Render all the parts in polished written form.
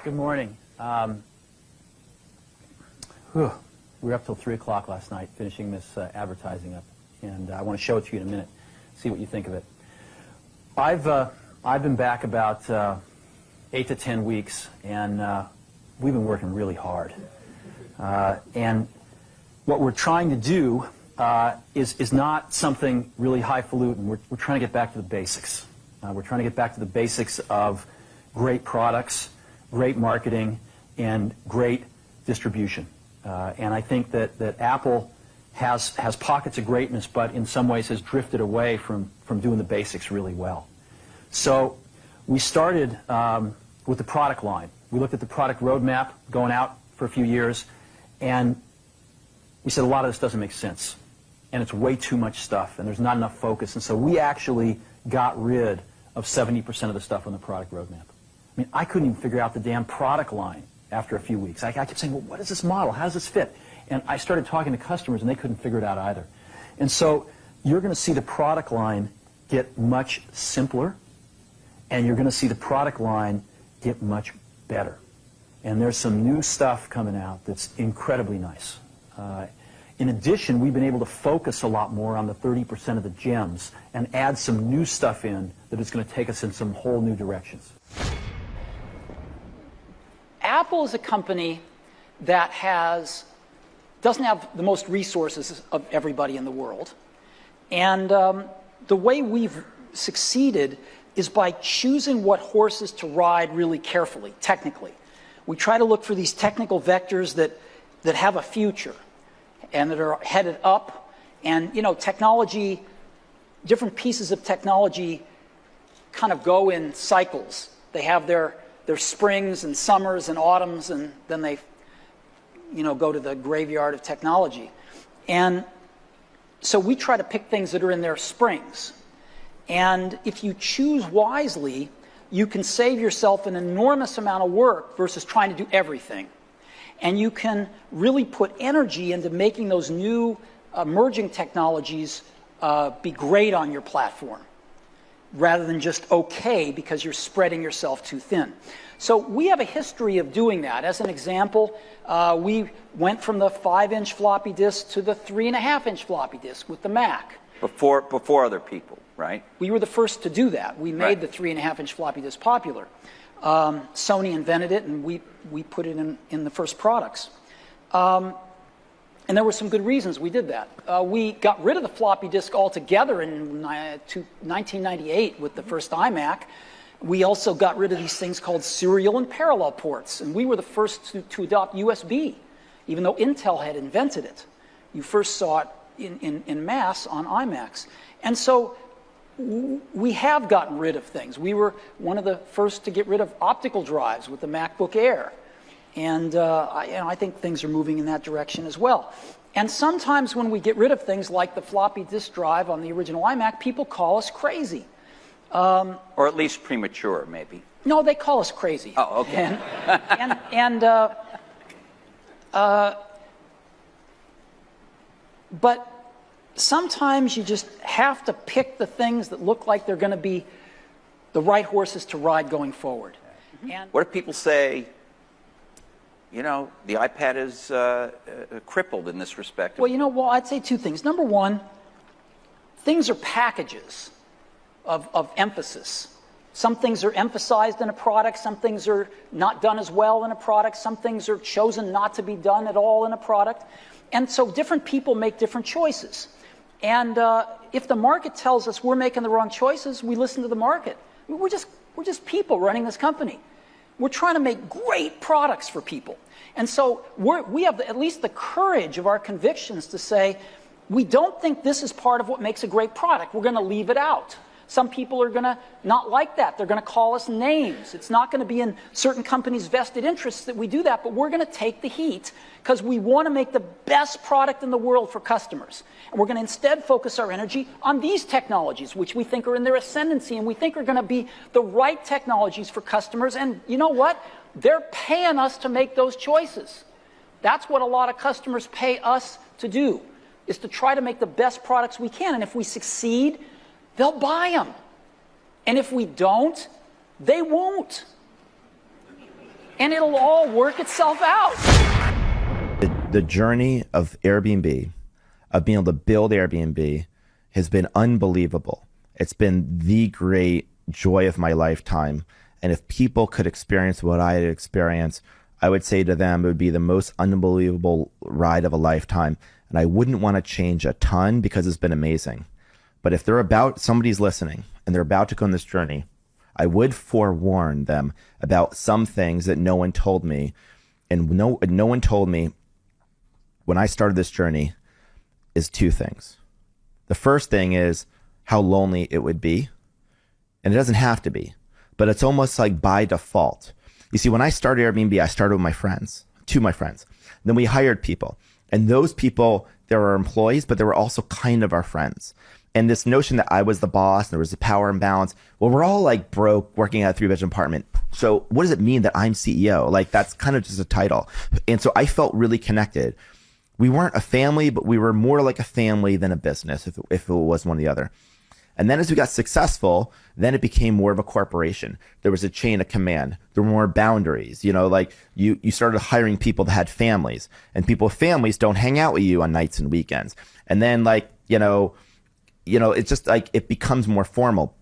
Good morning. We were up till 3 o'clock last night finishing this advertising up, and I want to show it to you in a minute, see what you think of it. I've been back about 8 to 10 weeks, and we've been working really hard. And what we're trying to do is not something really highfalutin. We're trying to get back to the basics. We're trying to get back to the basics of great products, great marketing, and great distribution. And I think that Apple has pockets of greatness, but in some ways has drifted away from doing the basics really well. So we started with the product line. We looked at the product roadmap going out for a few years, and we said a lot of this doesn't make sense, and it's way too much stuff, and there's not enough focus. And so we actually got rid of 70% of the stuff on the product roadmap. I mean, I couldn't even figure out the damn product line after a few weeks. I kept saying, well, what is this model? How does this fit? And I started talking to customers, and they couldn't figure it out either. And so you're going to see the product line get much simpler, and you're going to see the product line get much better. And there's some new stuff coming out that's incredibly nice. In addition, we've been able to focus a lot more on the 30% of the gems and add some new stuff in that is going to take us in some whole new directions. Apple is a company that doesn't have the most resources of everybody in the world. And the way we've succeeded is by choosing what horses to ride really carefully, technically. We try to look for these technical vectors that have a future and that are headed up. And, you know, technology, different pieces of technology kind of go in cycles. They have their springs and summers and autumns, and then they, you know, go to the graveyard of technology. And so we try to pick things that are in their springs. And if you choose wisely, you can save yourself an enormous amount of work versus trying to do everything. And you can really put energy into making those new emerging technologies be great on your platform, rather than just okay because you're spreading yourself too thin. So we have a history of doing that. As an example, we went from the 5-inch floppy disk to the 3.5-inch floppy disk with the Mac. Before other people, right? We were the first to do that. We made the 3.5-inch floppy disk popular. Sony invented it, and we put it in the first products. And there were some good reasons we did that. We got rid of the floppy disk altogether in 1998 with the first iMac. We also got rid of these things called serial and parallel ports, and we were the first to adopt USB, even though Intel had invented it. You first saw it in mass on iMacs. And so we have gotten rid of things. We were one of the first to get rid of optical drives with the MacBook Air. And I think things are moving in that direction as well. And sometimes when we get rid of things like the floppy disk drive on the original iMac, people call us crazy. Or at least premature, maybe. No, they call us crazy. Oh, okay. But sometimes you just have to pick the things that look like they're going to be the right horses to ride going forward. And what if people say, you know, the iPad is crippled in this respect? Well, you know, I'd say two things. Number one, things are packages of emphasis. Some things are emphasized in a product, some things are not done as well in a product, some things are chosen not to be done at all in a product. And so different people make different choices. And if the market tells us we're making the wrong choices, we listen to the market. We're just people running this company. We're trying to make great products for people. And so we have at least the courage of our convictions to say, we don't think this is part of what makes a great product. We're going to leave it out. Some people are going to not like that. They're going to call us names. It's not going to be in certain companies' vested interests that we do that, but we're going to take the heat because we want to make the best product in the world for customers. And we're going to instead focus our energy on these technologies, which we think are in their ascendancy and we think are going to be the right technologies for customers. And you know what? They're paying us to make those choices. That's what a lot of customers pay us to do, is to try to make the best products we can. And if we succeed, they'll buy them. And if we don't, they won't. and it'll all work itself out. The journey of Airbnb, of being able to build Airbnb, has been unbelievable. It's been the great joy of my lifetime. And if people could experience what I had experienced, I would say to them it would be the most unbelievable ride of a lifetime. And I wouldn't want to change a ton because it's been amazing. But if somebody's listening and they're about to go on this journey, I would forewarn them about some things that no one told me. And no one told me when I started this journey is two things. The first thing is how lonely it would be. And it doesn't have to be, but it's almost like by default. You see, when I started Airbnb, I started with my friends, two of my friends. Then we hired people. And those people, they were employees, but they were also kind of our friends. And this notion that I was the boss and there was a power imbalance, well, we're all like broke working at a 3-bedroom apartment. So what does it mean that I'm CEO? Like, that's kind of just a title. And so I felt really connected. We weren't a family, but we were more like a family than a business, if it was one or the other. And then as we got successful, then it became more of a corporation. There was a chain of command. There were more boundaries. Like you started hiring people that had families, and people with families don't hang out with you on nights and weekends. And then it's just like it becomes more formal.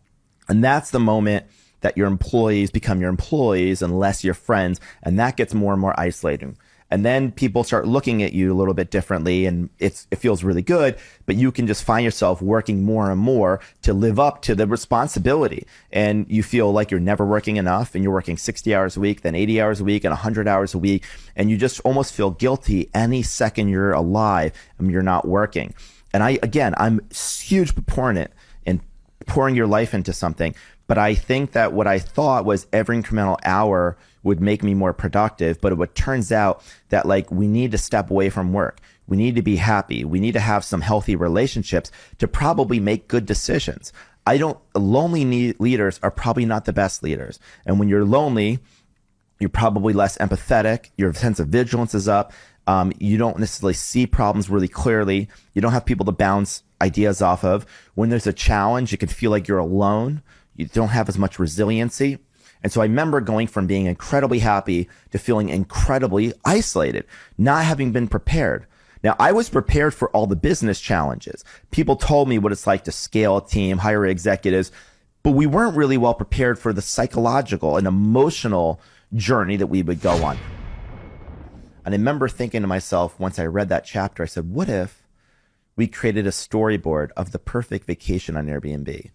And that's the moment that your employees become your employees and less your friends. And that gets more and more isolating. And then people start looking at you a little bit differently, and it feels really good, but you can just find yourself working more and more to live up to the responsibility. And you feel like you're never working enough, and you're working 60 hours a week, then 80 hours a week, and 100 hours a week. And you just almost feel guilty any second you're alive and you're not working. And I'm a huge proponent in pouring your life into something. But I think that what I thought was every incremental hour would make me more productive. But it turns out that we need to step away from work. We need to be happy. We need to have some healthy relationships to probably make good decisions. Lonely leaders are probably not the best leaders. And when you're lonely, you're probably less empathetic. Your sense of vigilance is up. You don't necessarily see problems really clearly. You don't have people to bounce ideas off of. When there's a challenge, you can feel like you're alone. You don't have as much resiliency. And so I remember going from being incredibly happy to feeling incredibly isolated, not having been prepared. Now, I was prepared for all the business challenges. People told me what it's like to scale a team, hire executives, but we weren't really well prepared for the psychological and emotional journey that we would go on. And I remember thinking to myself, once I read that chapter, I said, what if we created a storyboard of the perfect vacation on Airbnb?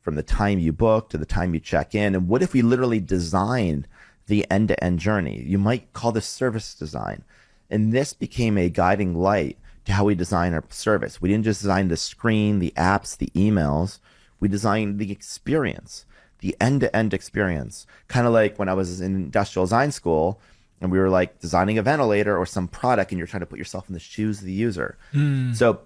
From the time you book to the time you check in. And what if we literally designed the end-to-end journey? You might call this service design. And this became a guiding light to how we design our service. We didn't just design the screen, the apps, the emails. We designed the experience, the end-to-end experience. Kind of like when I was in industrial design school and we were designing a ventilator or some product and you're trying to put yourself in the shoes of the user. So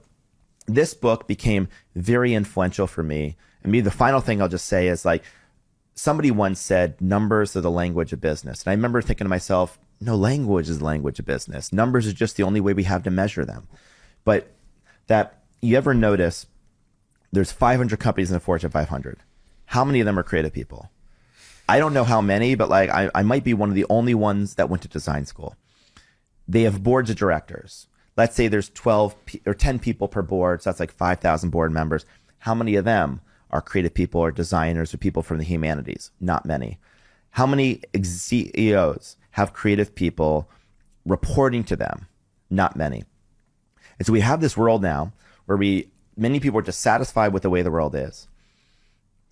this book became very influential for me. And maybe the final thing I'll just say is somebody once said, numbers are the language of business. And I remember thinking to myself, no, language is the language of business. Numbers is just the only way we have to measure them. But that you ever notice there's 500 companies in the Fortune 500. How many of them are creative people? I don't know how many, but I might be one of the only ones that went to design school. They have boards of directors. Let's say there's 12 or 10 people per board. So that's 5,000 board members. How many of them are creative people or designers or people from the humanities? Not many. How many CEOs have creative people reporting to them? Not many. And so we have this world now where many people are dissatisfied with the way the world is.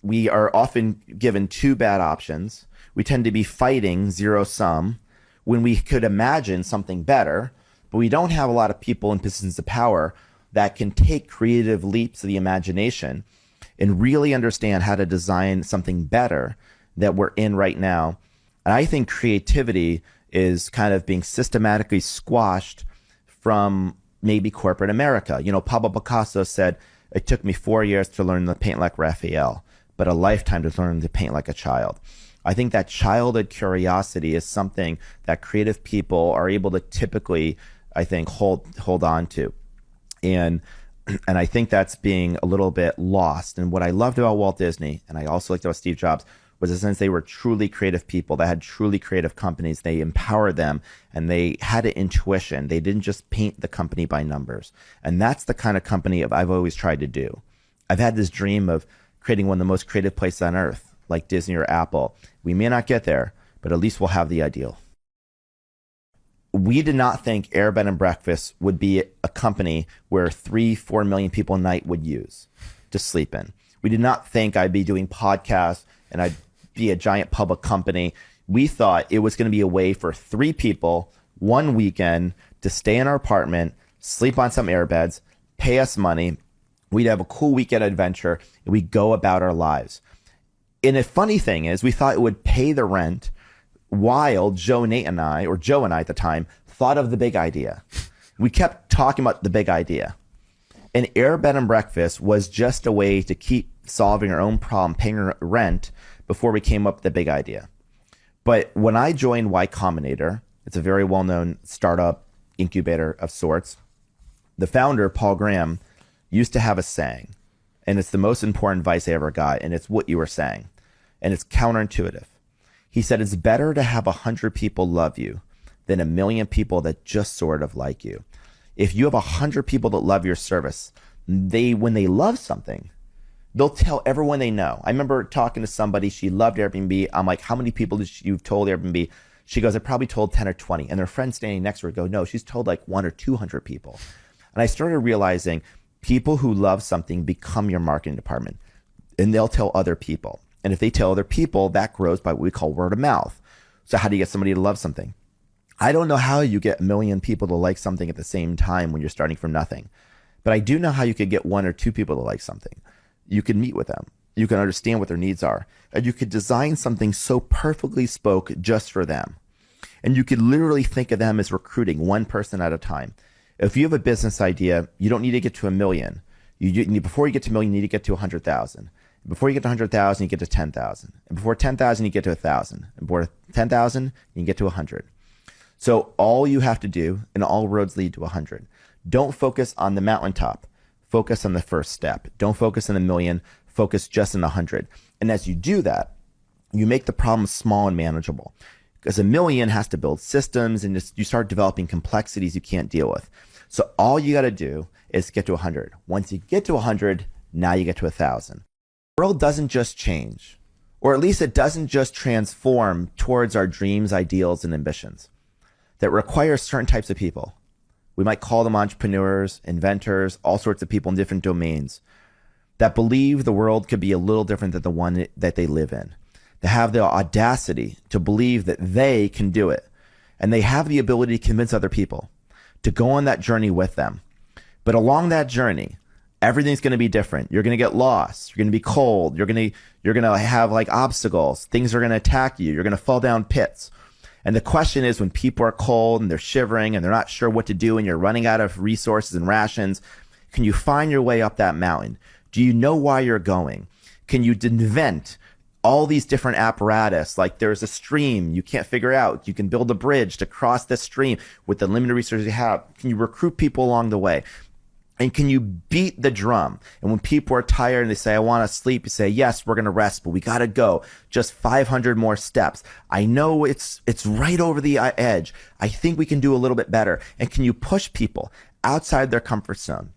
We are often given two bad options. We tend to be fighting zero sum when we could imagine something better, but we don't have a lot of people in positions of power that can take creative leaps of the imagination and really understand how to design something better that we're in right now. And I think creativity is kind of being systematically squashed from maybe corporate America. Pablo Picasso said, it took me 4 years to learn to paint like Raphael, but a lifetime to learn to paint like a child. I think that childhood curiosity is something that creative people are able to typically, I think, hold on to. And I think that's being a little bit lost. And what I loved about Walt Disney, and I also liked about Steve Jobs, was since they were truly creative people that had truly creative companies. They empowered them and they had an intuition. They didn't just paint the company by numbers. And that's the kind of company I've always tried to do. I've had this dream of creating one of the most creative places on earth, like Disney or Apple. We may not get there, but at least we'll have the ideal. We did not think Air Bed and Breakfast would be a company where 3-4 million people a night would use to sleep in. We did not think I'd be doing podcasts and I'd be a giant public company. We thought it was going to be a way for 3 people one weekend to stay in our apartment, sleep on some airbeds, pay us money. We'd have a cool weekend adventure and we'd go about our lives. And the funny thing is, we thought it would pay the rent while Joe and I at the time, thought of the big idea. We kept talking about the big idea. And Air Bed and Breakfast was just a way to keep solving our own problem, paying our rent, before we came up with the big idea. But when I joined Y Combinator, it's a very well-known startup incubator of sorts, the founder, Paul Graham, used to have a saying, and it's the most important advice I ever got, and it's what you were saying, and it's counterintuitive. He said, it's better to have 100 people love you than 1 million people that just sort of like you. If you have 100 people that love your service, when they love something, they'll tell everyone they know. I remember talking to somebody, she loved Airbnb. I'm like, how many people did you told Airbnb? She goes, I probably told 10 or 20. And their friend standing next to her go, no, she's told like 100 or 200 people. And I started realizing people who love something become your marketing department, and they'll tell other people. And if they tell other people, that grows by what we call word of mouth. So how do you get somebody to love something? I don't know how you get 1 million people to like something at the same time when you're starting from nothing. But I do know how you could get 1 or 2 people to like something. You can meet with them. You can understand what their needs are. And you could design something so perfectly spoke just for them. And you could literally think of them as recruiting 1 person at a time. If you have a business idea, you don't need to get to 1 million. Before you get to 1 million, you need to get to 100,000. Before you get to 100,000, you get to 10,000. And before 10,000, you get to 1,000. And before 10,000, you can get to 100. So all you have to do, and all roads lead to 100. Don't focus on the mountaintop. Focus on the first step. Don't focus on 1 million. Focus just on 100. And as you do that, you make the problem small and manageable. Because 1 million has to build systems, and you start developing complexities you can't deal with. So all you got to do is get to 100. Once you get to 100, now you get to 1,000. The world doesn't just change, or at least it doesn't just transform towards our dreams, ideals, and ambitions. That requires certain types of people. We might call them entrepreneurs, inventors, all sorts of people in different domains that believe the world could be a little different than the one that they live in. They have the audacity to believe that they can do it. And they have the ability to convince other people to go on that journey with them. But along that journey, everything's going to be different. You're going to get lost. You're going to be cold. You're going to have like obstacles. Things are going to attack you. You're going to fall down pits. And the question is, when people are cold and they're shivering and they're not sure what to do and you're running out of resources and rations, can you find your way up that mountain? Do you know why you're going? Can you invent all these different apparatus? Like there's a stream you can't figure out. You can build a bridge to cross the stream with the limited resources you have. Can you recruit people along the way? And can you beat the drum? And when people are tired and they say, I want to sleep, you say, yes, we're going to rest, but we got to go. Just 500 more steps. I know it's right over the edge. I think we can do a little bit better. And can you push people outside their comfort zone?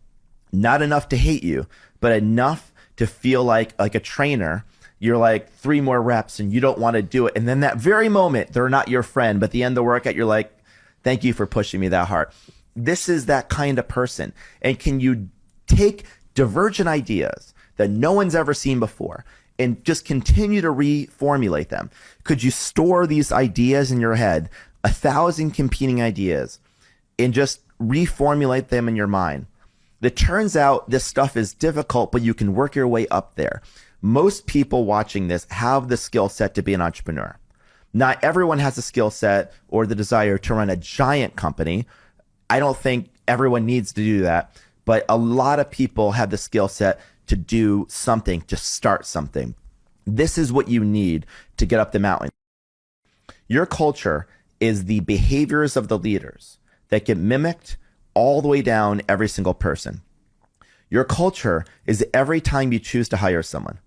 Not enough to hate you, but enough to feel like a trainer. You're like 3 more reps and you don't want to do it. And then that very moment, they're not your friend, but at the end of the workout, you're like, thank you for pushing me that hard. This is that kind of person. And can you take divergent ideas that no one's ever seen before and just continue to reformulate them? Could you store these ideas in your head, 1,000 competing ideas, and just reformulate them in your mind? It turns out this stuff is difficult, but you can work your way up there. Most people watching this have the skill set to be an entrepreneur. Not everyone has the skill set or the desire to run a giant company. I don't think everyone needs to do that, but a lot of people have the skill set to do something, to start something. This is what you need to get up the mountain. Your culture is the behaviors of the leaders that get mimicked all the way down every single person. Your culture is every time you choose to hire someone,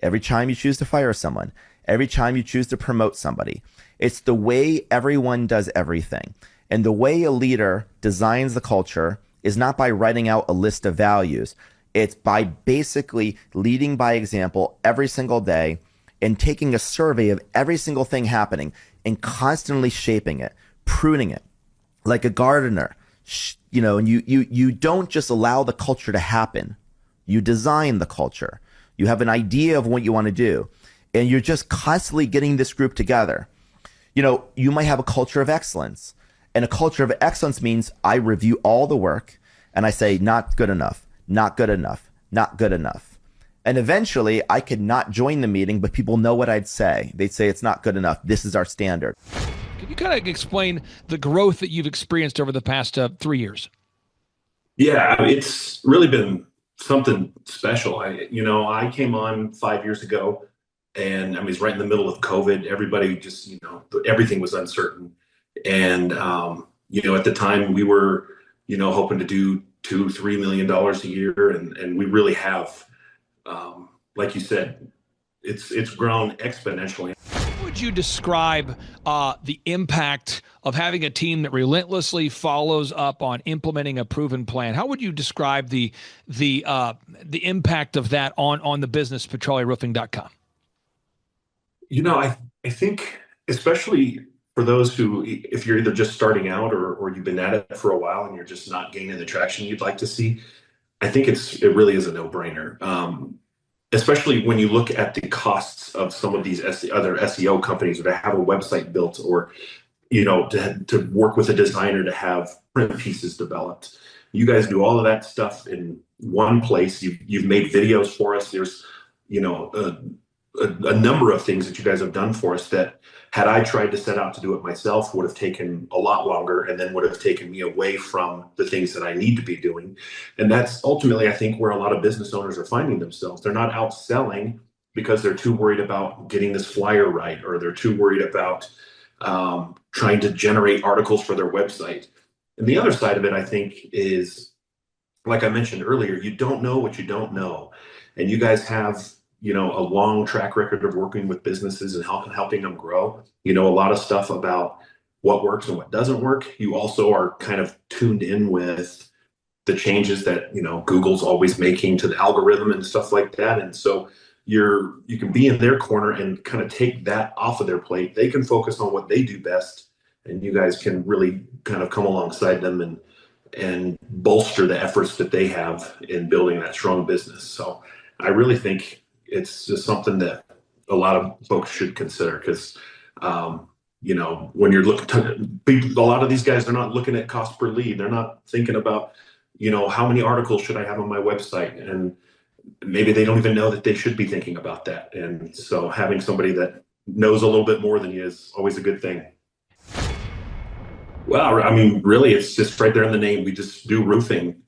every time you choose to fire someone, every time you choose to promote somebody. It's the way everyone does everything. And the way a leader designs the culture is not by writing out a list of values. It's by basically leading by example every single day and taking a survey of every single thing happening and constantly shaping it, pruning it like a gardener. And you don't just allow the culture to happen. You design the culture. You have an idea of what you want to do, and you're just constantly getting this group together. You might have a culture of excellence, and a culture of excellence means I review all the work and I say, not good enough, not good enough, not good enough. And eventually I could not join the meeting, but people know what I'd say. They'd say, it's not good enough. This is our standard. Can you kind of explain the growth that you've experienced over the past 3 years? Yeah, it's really been something special. I came on 5 years ago, and I mean, it's right in the middle of COVID. Everybody just, everything was uncertain. And, at the time we were, hoping to do $2-3 million a year. And we really have, like you said, it's grown exponentially. How would you describe the impact of having a team that relentlessly follows up on implementing a proven plan? How would you describe the impact of that on the business, petrolleroofing.com? I think especially for those who, if you're either just starting out or you've been at it for a while and you're just not gaining the traction you'd like to see, I think it really is a no-brainer. Especially when you look at the costs of some of these other SEO companies, or to have a website built, or to work with a designer to have print pieces developed. You guys do all of that stuff in one place. You've made videos for us. There's a number of things that you guys have done for us that, had I tried to set out to do it myself, would have taken a lot longer, and then would have taken me away from the things that I need to be doing. And that's ultimately, I think, where a lot of business owners are finding themselves. They're not out selling because they're too worried about getting this flyer right, or they're too worried about trying to generate articles for their website. And the other side of it, I think, is, like I mentioned earlier, you don't know what you don't know. And you guys have a long track record of working with businesses and helping them grow. A lot of stuff about what works and what doesn't work. You also are kind of tuned in with the changes that, Google's always making to the algorithm and stuff like that. And so you can be in their corner and kind of take that off of their plate. They can focus on what they do best, and you guys can really kind of come alongside them and bolster the efforts that they have in building that strong business. So I really think it's just something that a lot of folks should consider, because, when you're looking to, a lot of these guys, they're not looking at cost per lead. They're not thinking about, how many articles should I have on my website? And maybe they don't even know that they should be thinking about that. And so having somebody that knows a little bit more than you is always a good thing. Well, I mean, really, it's just right there in the name. We just do roofing.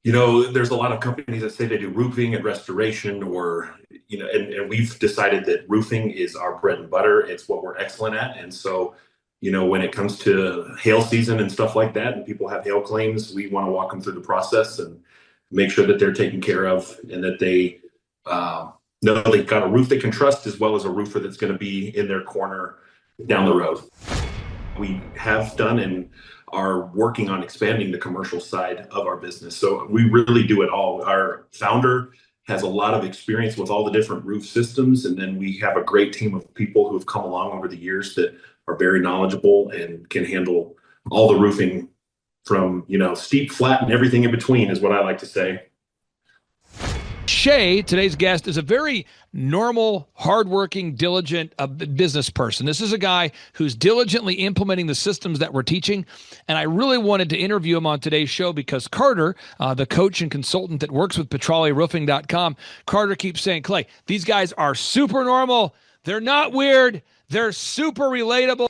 There's a lot of companies that say they do roofing and restoration, or, and we've decided that roofing is our bread and butter. It's what we're excellent at. And so, when it comes to hail season and stuff like that, and people have hail claims, we want to walk them through the process and make sure that they're taken care of, and that they know they've got a roof they can trust, as well as a roofer that's going to be in their corner down the road. We have done and are working on expanding the commercial side of our business. So we really do it all. Our founder has a lot of experience with all the different roof systems. And then we have a great team of people who have come along over the years that are very knowledgeable and can handle all the roofing from, steep, flat, and everything in between, is what I like to say. Shay, today's guest, is a very normal, hardworking, diligent business person. This is a guy who's diligently implementing the systems that we're teaching. And I really wanted to interview him on today's show because Carter, the coach and consultant that works with petrolleroofing.com, Carter keeps saying, Clay, these guys are super normal. They're not weird. They're super relatable.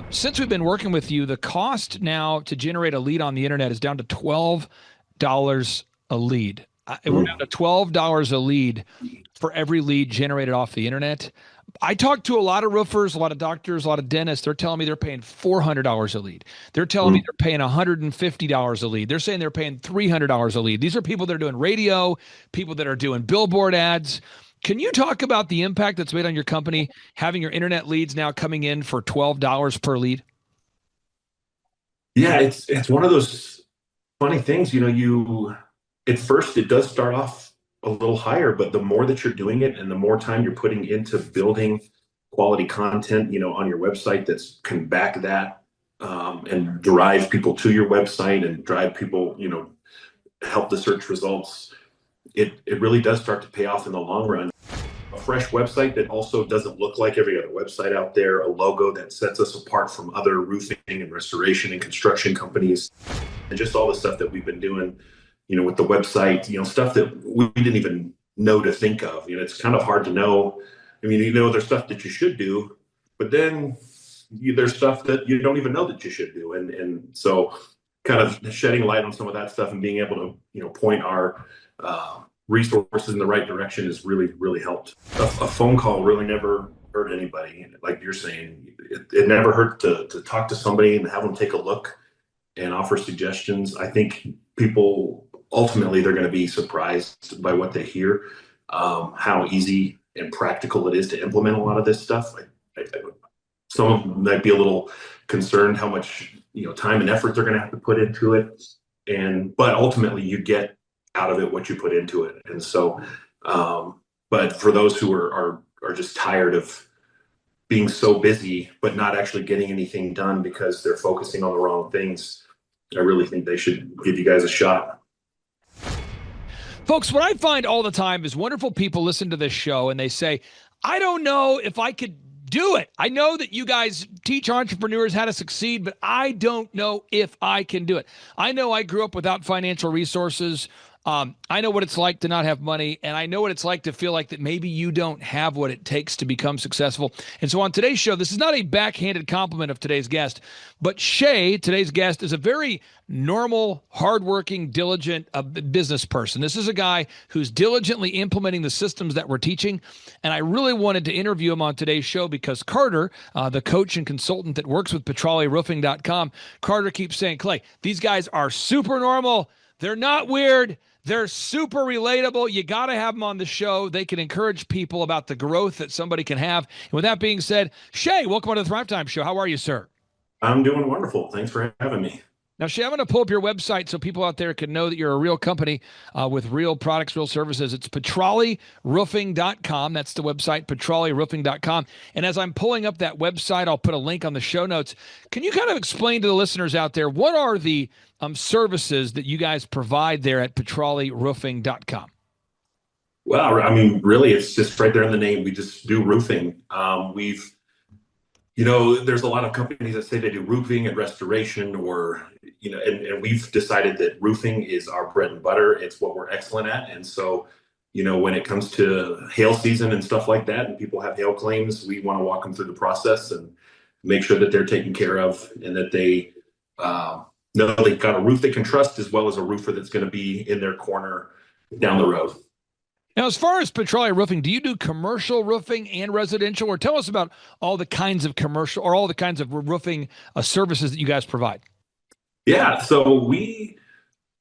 Since we've been working with you, the cost now to generate a lead on the internet is down to $12 a lead. We're down to $12 a lead for every lead generated off the internet. I talk to a lot of roofers, a lot of doctors, a lot of dentists. They're telling me they're paying $400 a lead. They're telling me they're paying $150 a lead. They're saying they're paying $300 a lead. These are people that are doing radio, people that are doing billboard ads. Can you talk about the impact that's made on your company having your internet leads now coming in for $12 per lead? Yeah, it's one of those funny things. You at first it does start off a little higher, but the more that you're doing it and the more time you're putting into building quality content, on your website that's can back that, and drive people to your website and drive people, help the search results. It really does start to pay off in the long run. A fresh website that also doesn't look like every other website out there, a logo that sets us apart from other roofing and restoration and construction companies, and just all the stuff that we've been doing, with the website, stuff that we didn't even know to think of. It's kind of hard to know. I mean, there's stuff that you should do, but then there's stuff that you don't even know that you should do. And so kind of shedding light on some of that stuff and being able to, point our resources in the right direction has really, really helped. A phone call really never hurt anybody. Like you're saying, it never hurt to talk to somebody and have them take a look and offer suggestions. I think people ultimately they're going to be surprised by what they hear, how easy and practical it is to implement a lot of this stuff. Some of them might be a little concerned how much time and effort they're going to have to put into it, but ultimately you get out of it what you put into it. And so, but for those who are just tired of being so busy but not actually getting anything done because they're focusing on the wrong things, I really think they should give you guys a shot. Folks, what I find all the time is wonderful people listen to this show and they say, I don't know if I could do it. I know that you guys teach entrepreneurs how to succeed, but I don't know if I can do it. I know I grew up without financial resources. I know what it's like to not have money, and I know what it's like to feel like that maybe you don't have what it takes to become successful. And so on today's show, this is not a backhanded compliment of today's guest, but Shay, today's guest, is a very normal, hardworking, diligent business person. This is a guy who's diligently implementing the systems that we're teaching, and I really wanted to interview him on today's show because Carter, the coach and consultant that works with PetroliRoofing.com, Carter keeps saying, Clay, these guys are super normal. They're not weird. They're super relatable. You got to have them on the show. They can encourage people about the growth that somebody can have. And with that being said, Shay, welcome to the Thrivetime Show. How are you, sir? I'm doing wonderful. Thanks for having me. Now, Shay, I'm going to pull up your website so people out there can know that you're a real company with real products, real services. It's PetroliRoofing.com. That's the website, PetroliRoofing.com. And as I'm pulling up that website, I'll put a link on the show notes. Can you kind of explain to the listeners out there, what are the services that you guys provide there at PetroliRoofing.com? Well, I mean, really, it's just right there in the name. We just do roofing. There's a lot of companies that say they do roofing and restoration and we've decided that roofing is our bread and butter. It's what we're excellent at. And so, when it comes to hail season and stuff like that, and people have hail claims, we want to walk them through the process and make sure that they're taken care of and that they know they've got a roof they can trust as well as a roofer that's going to be in their corner down the road. Now, as far as Petrolia Roofing, do you do commercial roofing and residential, or tell us about all the kinds of commercial or all the kinds of roofing services that you guys provide? Yeah, so we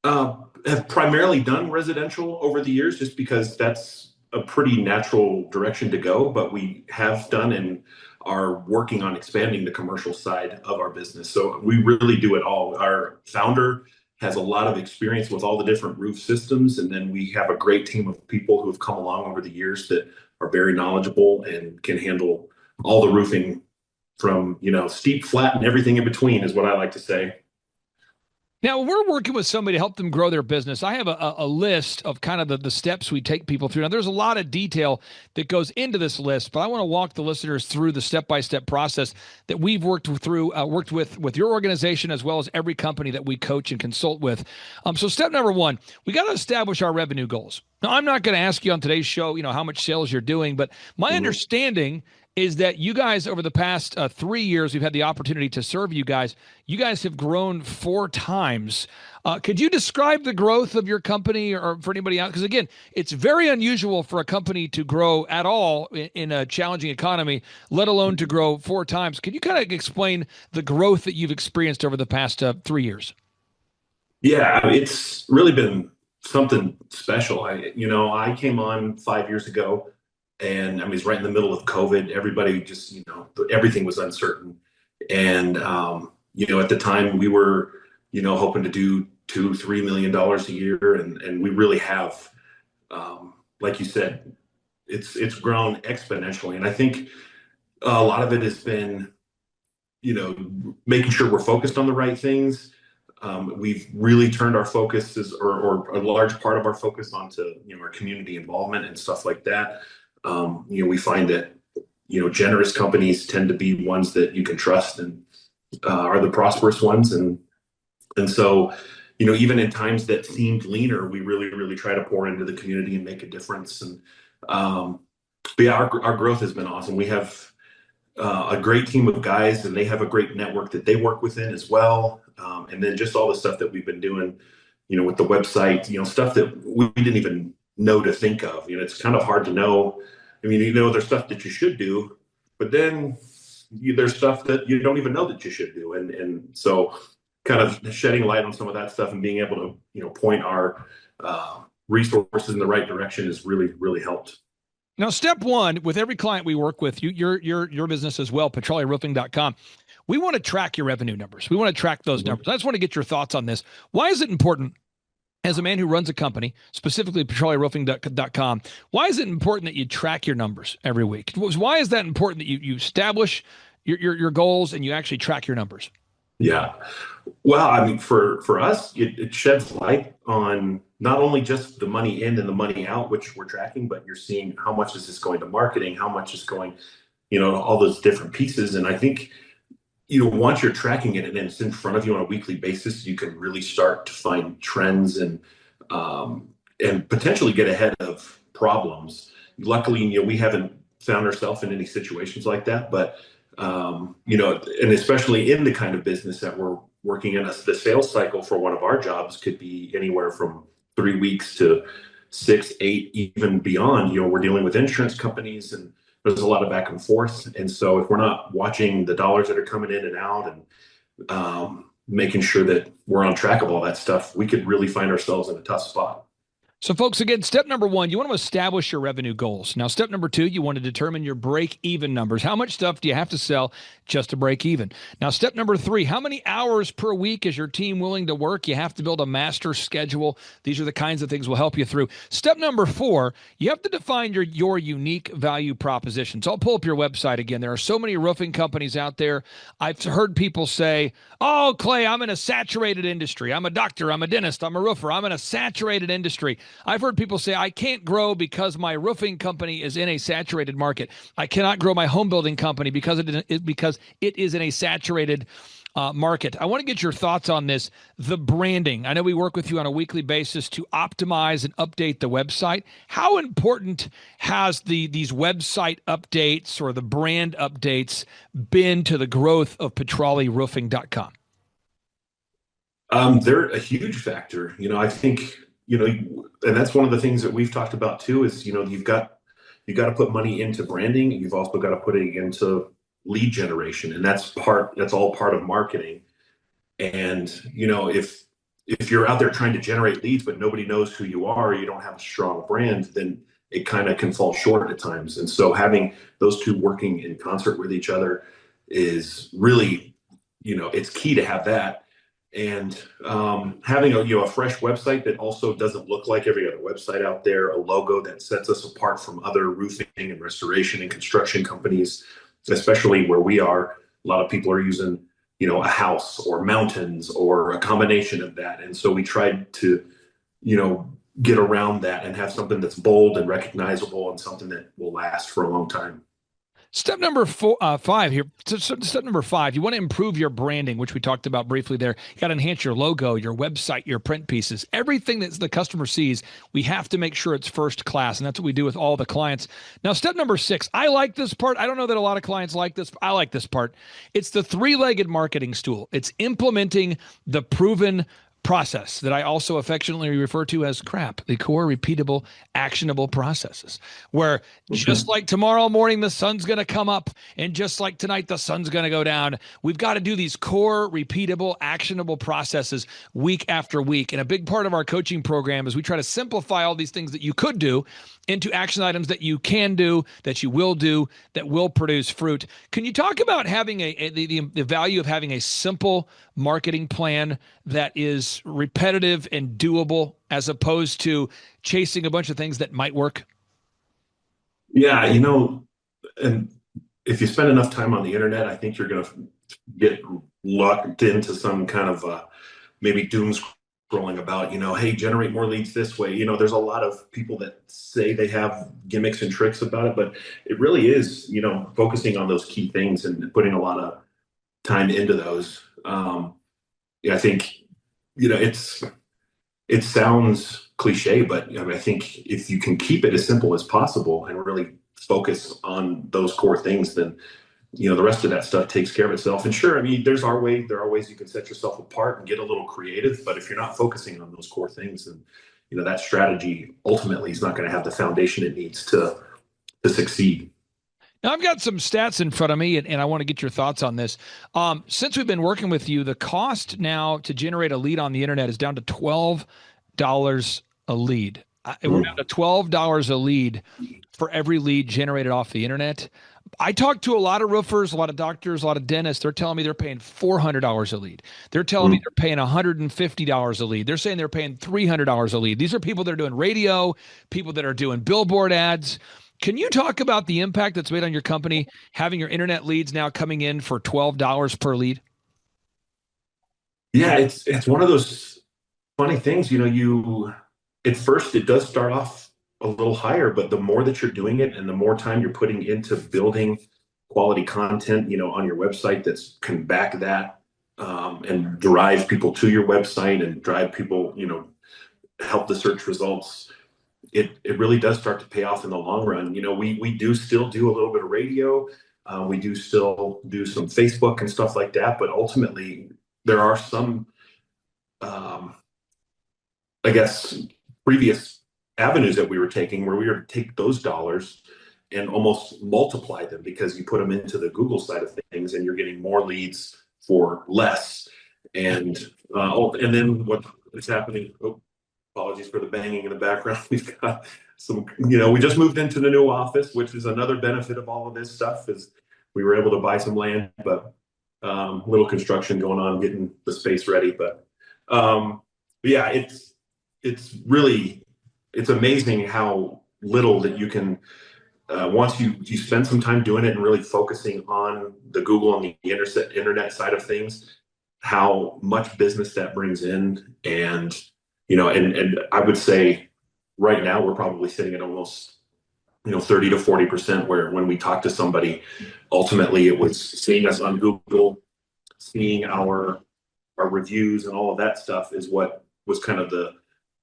have primarily done residential over the years just because that's a pretty natural direction to go, but we have done and are working on expanding the commercial side of our business. So we really do it all. Our founder has a lot of experience with all the different roof systems. And then we have a great team of people who have come along over the years that are very knowledgeable and can handle all the roofing from, steep, flat, and everything in between is what I like to say. Now, we're working with somebody to help them grow their business. I have a list of kind of the steps we take people through. Now, there's a lot of detail that goes into this list, but I want to walk the listeners through the step-by-step process that we've worked with your organization as well as every company that we coach and consult with. So step number one, we got to establish our revenue goals. Now, I'm not going to ask you on today's show, how much sales you're doing, but my understanding is that you guys, over the past 3 years, we've had the opportunity to serve you guys. You guys have grown 4 times. Could you describe the growth of your company, or for anybody else? Because again, it's very unusual for a company to grow at all in a challenging economy, let alone to grow 4 times. Could you kind of explain the growth that you've experienced over the past 3 years? Yeah, I mean, it's really been something special. I came on 5 years ago, and I mean, it's right in the middle of COVID. Everybody just, everything was uncertain. And, at the time we were, hoping to do $2-3 million a year. And we really have, like you said, it's grown exponentially. And I think a lot of it has been, making sure we're focused on the right things. We've really turned our focuses, or a large part of our focus, onto our community involvement and stuff like that. We find that generous companies tend to be ones that you can trust, and are the prosperous ones. And so even in times that seemed leaner, we really try to pour into the community and make a difference. And but yeah, our growth has been awesome. We have a great team of guys, and they have a great network that they work within as well. And then just all the stuff that we've been doing, with the website, stuff that we didn't even know to think of. It's kind of hard to know. I mean, there's stuff that you should do, but then there's stuff that you don't even know that you should do. And so kind of shedding light on some of that stuff and being able to, point our resources in the right direction has really helped. Now, step one, with every client we work with, your business as well, petroliaroofing.com, we want to track your revenue numbers. We want to track those numbers. I just want to get your thoughts on this. Why is it important, as a man who runs a company, specifically petroliaroofing.com, why is it important that you track your numbers every week? Why is that important that you establish your goals and you actually track your numbers? Yeah. Well, I mean, for us, it sheds light on not only just the money in and the money out, which we're tracking, but you're seeing how much is this going to marketing, how much is going, all those different pieces. And I think, once you're tracking it and it's in front of you on a weekly basis, you can really start to find trends and potentially get ahead of problems. Luckily, we haven't found ourselves in any situations like that, but and especially in the kind of business that we're working in, the sales cycle for one of our jobs could be anywhere from 3 weeks to 6, 8, even beyond. We're dealing with insurance companies, and there's a lot of back and forth. And so if we're not watching the dollars that are coming in and out, and making sure that we're on track of all that stuff, we could really find ourselves in a tough spot. So folks, again, step number one, you want to establish your revenue goals. Now, step number two, you want to determine your break-even numbers. How much stuff do you have to sell just to break even? Now, step number three, how many hours per week is your team willing to work? You have to build a master schedule. These are the kinds of things we'll help you through. Step number four, you have to define your unique value proposition. So I'll pull up your website again. There are so many roofing companies out there. I've heard people say, oh, Clay, I'm in a saturated industry. I'm a doctor, I'm a dentist, I'm a roofer. I'm in a saturated industry. I've heard people say, I can't grow because my roofing company is in a saturated market. I cannot grow my home building company because it is in a saturated market. I want to get your thoughts on this. The branding. I know we work with you on a weekly basis to optimize and update the website. How important has these website updates or the brand updates been to the growth of petroliaroofing.com? They're a huge factor. I think, and that's one of the things that we've talked about too, is, you've got to put money into branding. You've also got to put it into lead generation. And that's all part of marketing. And, if you're out there trying to generate leads, but nobody knows who you are, you don't have a strong brand, then it kind of can fall short at times. And so having those two working in concert with each other is really, it's key to have that. And having a fresh website that also doesn't look like every other website out there, a logo that sets us apart from other roofing and restoration and construction companies, especially where we are. A lot of people are using, a house or mountains or a combination of that. And so we tried to, get around that and have something that's bold and recognizable and something that will last for a long time. Step number five here. Step number five, you want to improve your branding, which we talked about briefly there. You got to enhance your logo, your website, your print pieces, everything that the customer sees. We have to make sure it's first class, and that's what we do with all the clients. Now, step number 6, I like this part. I don't know that a lot of clients like this, but I like this part. It's the three-legged marketing stool. It's implementing the proven process that I also affectionately refer to as CRAP, the core repeatable actionable processes, where just like tomorrow morning the sun's going to come up and just like tonight the sun's going to go down, we've got to do these core repeatable actionable processes week after week. And a big part of our coaching program is we try to simplify all these things that you could do into action items that you can do, that you will do, that will produce fruit. Can you talk about having the value of having a simple marketing plan that is repetitive and doable as opposed to chasing a bunch of things that might work? Yeah, and if you spend enough time on the internet, I think you're going to get locked into some kind of maybe doom scrolling about, hey, generate more leads this way. There's a lot of people that say they have gimmicks and tricks about it, but it really is, focusing on those key things and putting a lot of time into those. I think, it sounds cliche, but I think if you can keep it as simple as possible and really focus on those core things, then the rest of that stuff takes care of itself. And sure, there are ways you can set yourself apart and get a little creative, but if you're not focusing on those core things, then that strategy ultimately is not going to have the foundation it needs to succeed. Now, I've got some stats in front of me, and I want to get your thoughts on this. Since we've been working with you, the cost now to generate a lead on the internet is down to $12 a lead. We're down to $12 a lead for every lead generated off the internet. I talk to a lot of roofers, a lot of doctors, a lot of dentists. They're telling me they're paying $400 a lead. They're telling me they're paying $150 a lead. They're saying they're paying $300 a lead. These are people that are doing radio, people that are doing billboard ads. Can you talk about the impact that's made on your company having your internet leads now coming in for $12 per lead? Yeah, it's one of those funny things. At first it does start off a little higher, but the more that you're doing it and the more time you're putting into building quality content, on your website that's can back that and drive people to your website and drive people, help the search results. It really does start to pay off in the long run. We do still do a little bit of radio. We do still do some Facebook and stuff like that. But ultimately, there are some, I guess, previous avenues that we were taking where we were to take those dollars and almost multiply them because you put them into the Google side of things and you're getting more leads for less. And then what is happening? Oh, apologies for the banging in the background. We've got some, we just moved into the new office, which is another benefit of all of this stuff is we were able to buy some land, but little construction going on, getting the space ready. But yeah, it's amazing how little that you can, once you spend some time doing it and really focusing on the Google and the internet side of things, how much business that brings in. And, and I would say right now we're probably sitting at almost, 30 to 40%, where when we talk to somebody, ultimately it was seeing us on Google, seeing our reviews and all of that stuff is what was kind of the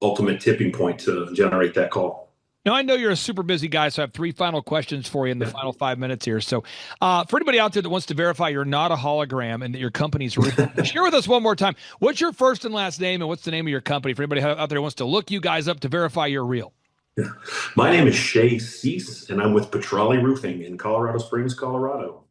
ultimate tipping point to generate that call. Now, I know you're a super busy guy, so I have 3 final questions for you in the final 5 minutes here. So for anybody out there that wants to verify you're not a hologram and that your company's real, share with us one more time. What's your first and last name and what's the name of your company for anybody out there who wants to look you guys up to verify you're real? My name is Shay Cease, and I'm with Petrali Roofing in Colorado Springs, Colorado.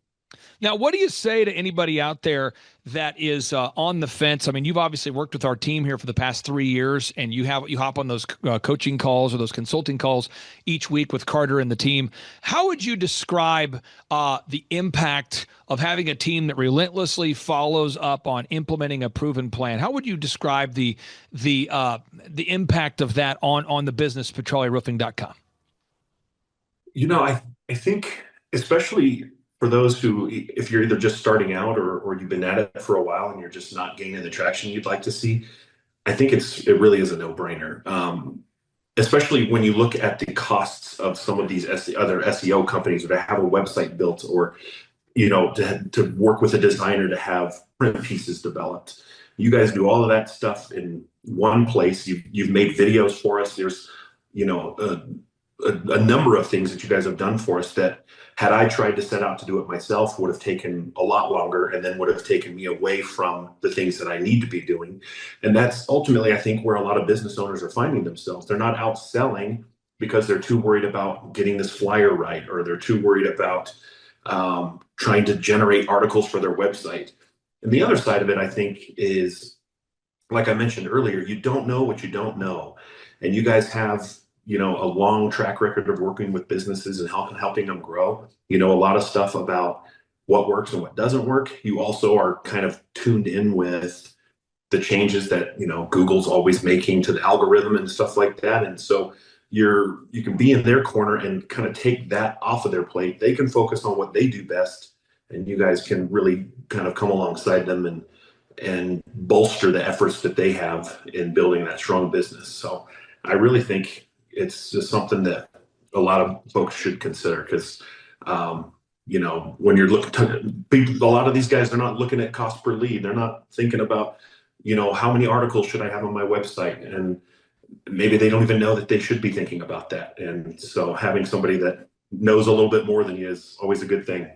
Now, what do you say to anybody out there that is on the fence? I mean, you've obviously worked with our team here for the past 3 years, and you hop on those coaching calls or those consulting calls each week with Carter and the team. How would you describe the impact of having a team that relentlessly follows up on implementing a proven plan? How would you describe the impact of that on the business, PetraliRoofing.com? I think especially for those who, if you're either just starting out or you've been at it for a while and you're just not gaining the traction you'd like to see, I think it really is a no-brainer. especially when you look at the costs of some of these other SEO companies or to have a website built or, to work with a designer to have print pieces developed. You guys do all of that stuff in one place. You've made videos for us. There's, a number of things that you guys have done for us that had I tried to set out to do it myself would have taken a lot longer and then would have taken me away from the things that I need to be doing. And that's ultimately, I think, where a lot of business owners are finding themselves. They're not out selling because they're too worried about getting this flyer right, or they're too worried about trying to generate articles for their website. And the other side of it, I think, is, like I mentioned earlier, you don't know what you don't know. And you guys have, a long track record of working with businesses and helping them grow. You know a lot of stuff about what works and what doesn't work. You also are kind of tuned in with the changes that, Google's always making to the algorithm and stuff like that. And so you can be in their corner and kind of take that off of their plate. They can focus on what they do best, and you guys can really kind of come alongside them and bolster the efforts that they have in building that strong business. So I really think it's just something that a lot of folks should consider, because, when you're looking to, a lot of these guys, they're not looking at cost per lead. They're not thinking about, how many articles should I have on my website? And maybe they don't even know that they should be thinking about that. And so having somebody that knows a little bit more than you is always a good thing.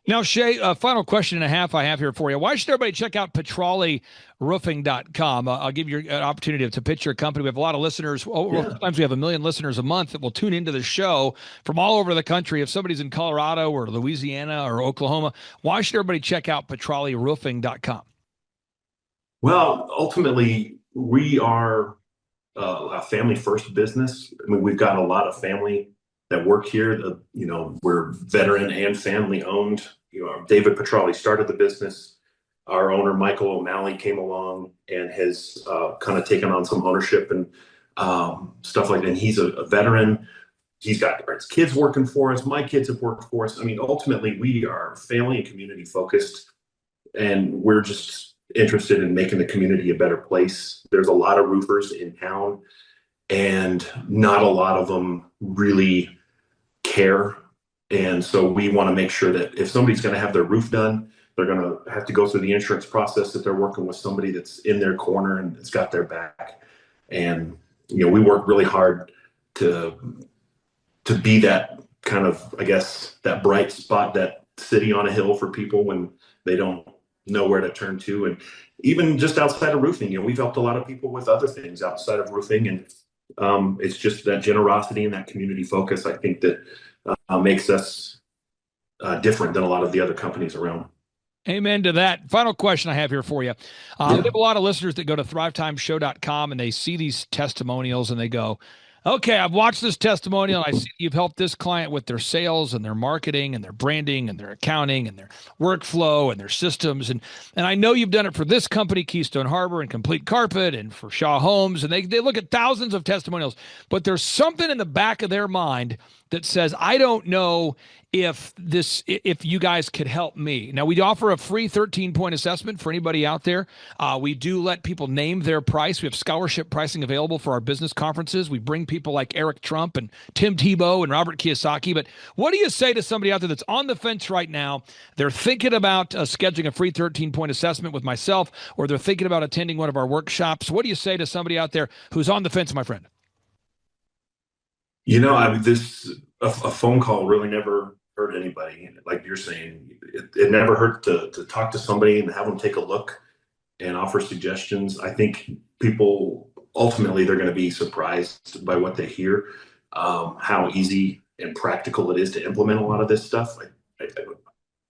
Now, Shay, a final question and a half I have here for you. Why should everybody check out petraliroofing.com? I'll give you an opportunity to pitch your company. We have a lot of listeners. Sometimes we have 1 million listeners a month that will tune into the show from all over the country. If somebody's in Colorado or Louisiana or Oklahoma, why should everybody check out petraliroofing.com? Well, ultimately, we are a family-first business. I mean, we've got a lot of family that work here. We're veteran and family owned. David Petrali started the business. Our owner, Michael O'Malley, came along and has kind of taken on some ownership and stuff like that. And he's a veteran. He's got his kids working for us. My kids have worked for us. I mean, ultimately, we are family and community focused, and we're just interested in making the community a better place. There's a lot of roofers in town, and not a lot of them really care. And so we want to make sure that if somebody's going to have their roof done, they're going to have to go through the insurance process, that they're working with somebody that's in their corner and it's got their back. And, we work really hard to be that kind of, I guess, that bright spot, that city on a hill for people when they don't know where to turn to. And even just outside of roofing, we've helped a lot of people with other things outside of roofing. And it's just that generosity and that community focus, I think, that makes us different than a lot of the other companies around. Amen to that. Final question I have here for you. We have a lot of listeners that go to thrivetimeshow.com and they see these testimonials and they go, okay, I've watched this testimonial and I see you've helped this client with their sales and their marketing and their branding and their accounting and their workflow and their systems. And I know you've done it for this company, Keystone Harbor and Complete Carpet, and for Shaw Homes. And they look at thousands of testimonials, but there's something in the back of their mind that says, I don't know if you guys could help me. Now, we offer a free 13-point assessment for anybody out there. We do let people name their price. We have scholarship pricing available for our business conferences. We bring people like Eric Trump and Tim Tebow and Robert Kiyosaki. But what do you say to somebody out there that's on the fence right now? They're thinking about scheduling a free 13-point assessment with myself, or they're thinking about attending one of our workshops. What do you say to somebody out there who's on the fence, my friend? A phone call really never hurt anybody. Like you're saying, it never hurt to talk to somebody and have them take a look and offer suggestions. I think people, ultimately, they're going to be surprised by what they hear, how easy and practical it is to implement a lot of this stuff.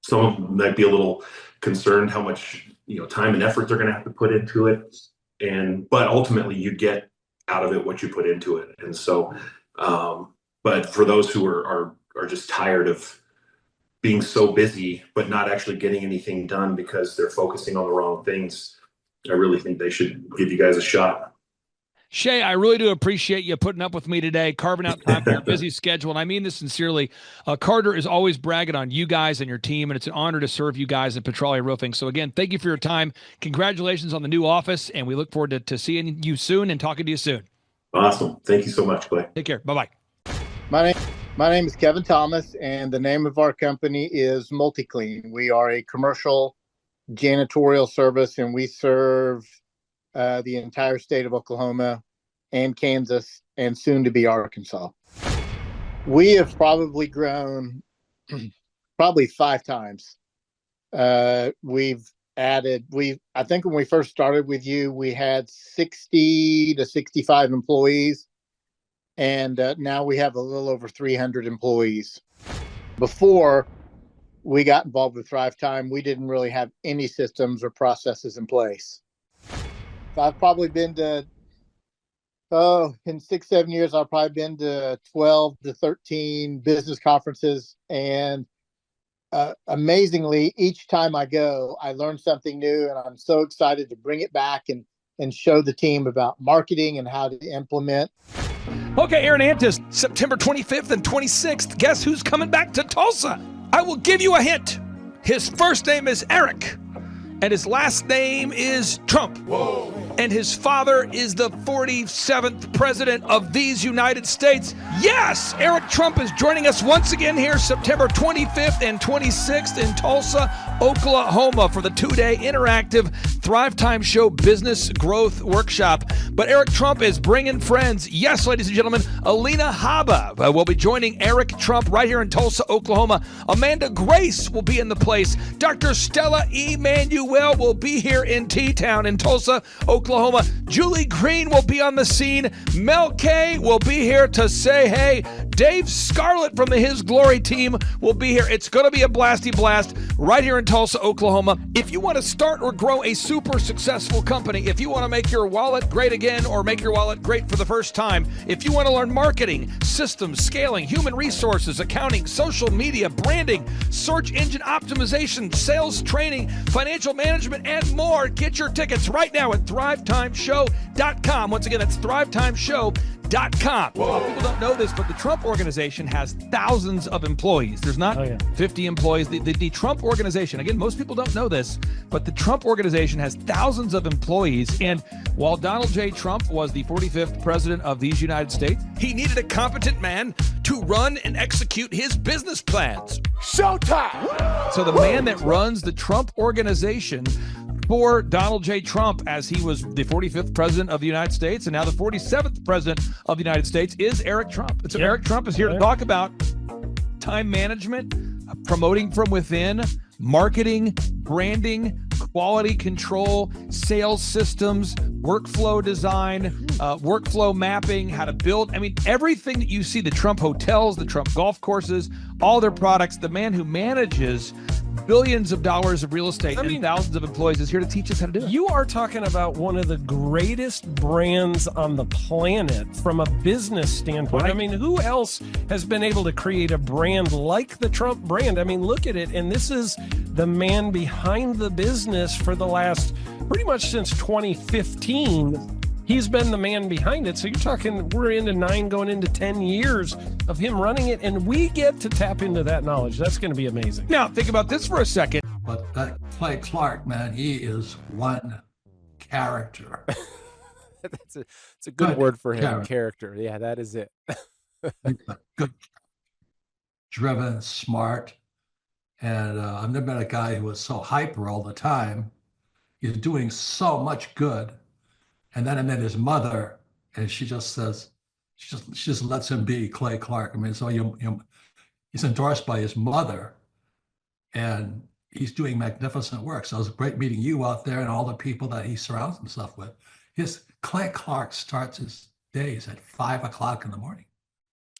Some of them might be a little concerned how much time and effort they're going to have to put into it, but ultimately you get out of it what you put into it. And so but for those who are just tired of being so busy but not actually getting anything done because they're focusing on the wrong things, I really think they should give you guys a shot. Shay, I really do appreciate you putting up with me today, carving out time from your busy schedule. And I mean this sincerely. Carter is always bragging on you guys and your team, and it's an honor to serve you guys at Petralia Roofing. So again, thank you for your time. Congratulations on the new office, and we look forward to seeing you soon and talking to you soon. Awesome. Thank you so much, Clay. Take care. Bye-bye. My name is Kevin Thomas, and the name of our company is MultiClean. We are a commercial janitorial service, and we serve the entire state of Oklahoma and Kansas and soon to be Arkansas. We have probably grown probably 5 times. We've added, I think when we first started with you, we had 60 to 65 employees. And now we have a little over 300 employees. Before we got involved with Thrivetime, we didn't really have any systems or processes in place. I've probably been to, in 6-7 years, I've probably been to 12 to 13 business conferences. And amazingly, each time I go, I learn something new, and I'm so excited to bring it back and show the team about marketing and how to implement. Okay, Aaron Antis, September 25th and 26th. Guess who's coming back to Tulsa? I will give you a hint. His first name is Eric, and his last name is Trump. Whoa. And his father is the 47th president of these United States. Yes, Eric Trump is joining us once again here September 25th and 26th in Tulsa, Oklahoma for the 2-day interactive Thrivetime Show Business Growth Workshop. But Eric Trump is bringing friends. Yes, ladies and gentlemen, Alina Haba will be joining Eric Trump right here in Tulsa, Oklahoma. Amanda Grace will be in the place. Dr. Stella Emanuel will be here in T-Town in Tulsa, Oklahoma. Julie Green will be on the scene. Mel K will be here to say hey. Dave Scarlett from the His Glory team will be here. It's going to be a blasty blast right here in Tulsa, Oklahoma. If you want to start or grow a super successful company, if you want to make your wallet great again or make your wallet great for the first time, if you want to learn marketing, systems, scaling, human resources, accounting, social media, branding, search engine optimization, sales training, financial management, and more, get your tickets right now at thrivetimeshow.com. Once again, that's thrivetimeshow.com. People don't know this, but the Trump organization has thousands of employees. There's not 50 employees. The Trump organization, again, most people don't know this, but the Trump organization has thousands of employees. And while Donald J. Trump was the 45th president of these United States, he needed a competent man to run and execute his business plans. Showtime! So the man that runs the Trump organization for Donald J. Trump, as he was the 45th president of the United States and now the 47th president of the United States, is Eric Trump. And so Eric Trump is here to talk about time management, promoting from within, marketing, branding, quality control, sales systems, workflow design, workflow mapping, how to build. I mean, everything that you see, the Trump hotels, the Trump golf courses, all their products, the man who manages billions of dollars of real estate and thousands of employees is here to teach us how to do it. You are talking about one of the greatest brands on the planet from a business standpoint. Right. I mean, who else has been able to create a brand like the Trump brand? I mean, look at it. And this is the man behind the business for the last, pretty much since 2015. He's been the man behind it. So you're talking, we're into 9 going into 10 years of him running it, and we get to tap into that knowledge. That's going to be amazing. Now, think about this for a second. But that Clay Clark, man, he is one character. It's a good word for him, character. Yeah, that is it. Good, driven, smart. And I've never met a guy who was so hyper all the time. He's doing so much good. And then I met his mother, and she just says, she just lets him be Clay Clark. I mean, so he's endorsed by his mother, and he's doing magnificent work. So it was great meeting you out there and all the people that he surrounds himself with. Clay Clark starts his days at 5 o'clock in the morning.